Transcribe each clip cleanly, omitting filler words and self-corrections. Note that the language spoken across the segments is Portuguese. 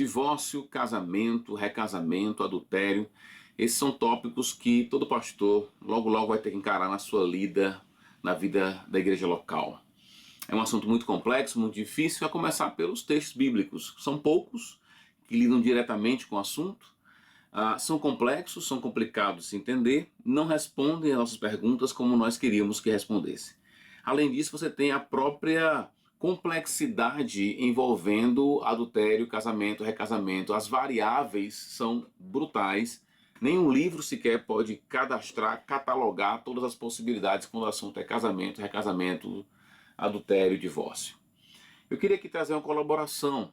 Divórcio, casamento, recasamento, adultério, esses são tópicos que todo pastor logo vai ter que encarar na sua lida, na vida da igreja local. É um assunto muito complexo, muito difícil, a começar pelos textos bíblicos. São poucos que lidam diretamente com o assunto, são complexos, são complicados de se entender, não respondem às nossas perguntas como nós queríamos que respondesse. Além disso, você tem a própria complexidade envolvendo adultério, casamento, recasamento. As variáveis são brutais. Nenhum livro sequer pode cadastrar, catalogar todas as possibilidades quando o assunto é casamento, recasamento, adultério, divórcio. Eu queria aqui trazer uma colaboração,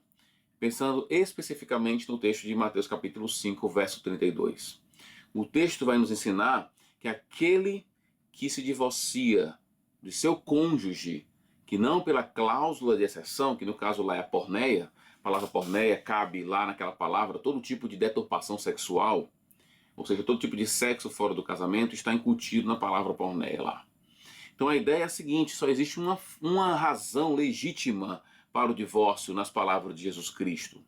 pensando especificamente no texto de Mateus capítulo 5, verso 32. O texto vai nos ensinar que aquele que se divorcia de seu cônjuge, que não pela cláusula de exceção, que no caso lá é a porneia, a palavra porneia cabe lá naquela palavra, todo tipo de deturpação sexual, ou seja, todo tipo de sexo fora do casamento está incutido na palavra porneia lá. Então a ideia é a seguinte, só existe uma razão legítima para o divórcio nas palavras de Jesus Cristo,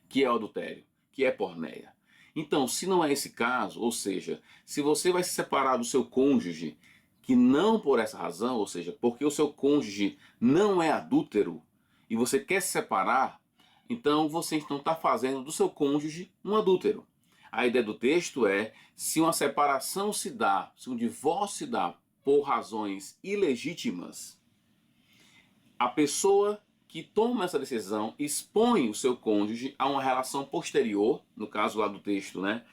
que é o adultério, que é porneia. Então, se não é esse caso, ou seja, se você vai se separar do seu cônjuge, que não por essa razão, ou seja, porque o seu cônjuge não é adúltero, e você quer se separar, então você não está fazendo do seu cônjuge um adúltero. A ideia do texto é, se uma separação se dá, se um divórcio se dá por razões ilegítimas, a pessoa que toma essa decisão expõe o seu cônjuge a uma relação posterior, no caso lá do texto, né,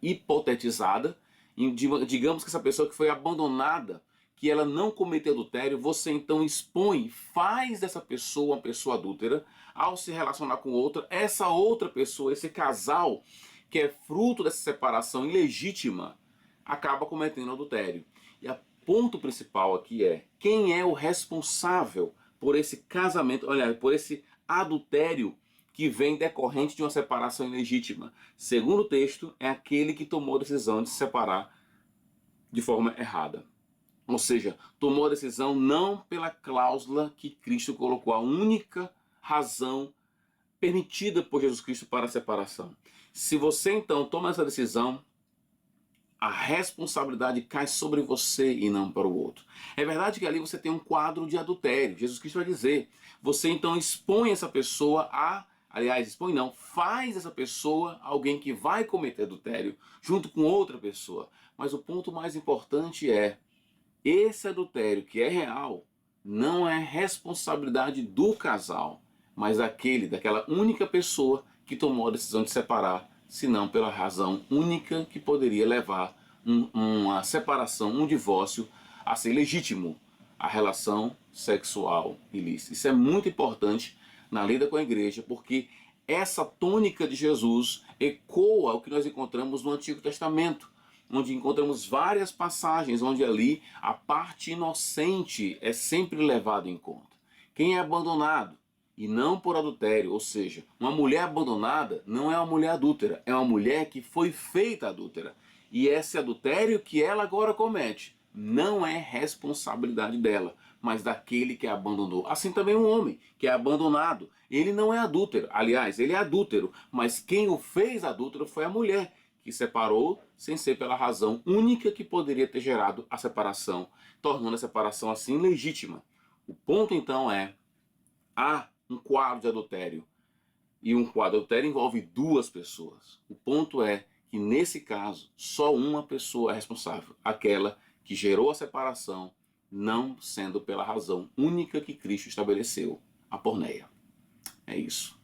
hipotetizada. Digamos que essa pessoa que foi abandonada, que ela não cometeu adultério, você então expõe, faz dessa pessoa uma pessoa adúltera, ao se relacionar com outra, essa outra pessoa, esse casal, que é fruto dessa separação ilegítima, acaba cometendo adultério. E o ponto principal aqui é, quem é o responsável por esse casamento, olha, por esse adultério que vem decorrente de uma separação ilegítima? Segundo o texto, é aquele que tomou a decisão de se separar de forma errada. Ou seja, tomou a decisão não pela cláusula que Cristo colocou, a única razão permitida por Jesus Cristo para a separação. Se você então toma essa decisão, a responsabilidade cai sobre você e não para o outro. É verdade que ali você tem um quadro de adultério. Jesus Cristo vai dizer, você então expõe essa pessoa expõe não, faz essa pessoa alguém que vai cometer adultério junto com outra pessoa. Mas o ponto mais importante é, esse adultério que é real não é responsabilidade do casal, mas daquela única pessoa que tomou a decisão de separar, senão pela razão única que poderia levar uma separação, um divórcio a ser legítimo, a relação sexual ilícita. Isso é muito importante na lida com a igreja, porque essa tônica de Jesus ecoa o que nós encontramos no Antigo Testamento, onde encontramos várias passagens onde ali a parte inocente é sempre levada em conta. Quem é abandonado, e não por adultério, ou seja, uma mulher abandonada não é uma mulher adúltera, é uma mulher que foi feita adúltera. E esse adultério que ela agora comete não é responsabilidade dela, mas daquele que a abandonou. Assim também um homem que é abandonado, ele não é adúltero. Aliás, ele é adúltero, mas quem o fez adúltero foi a mulher, que separou sem ser pela razão única que poderia ter gerado a separação, tornando a separação assim legítima. O ponto então é, há um quadro de adultério, e um quadro de adultério envolve duas pessoas. O ponto é que nesse caso, só uma pessoa é responsável, aquela que gerou a separação, não sendo pela razão única que Cristo estabeleceu, a porneia. É isso.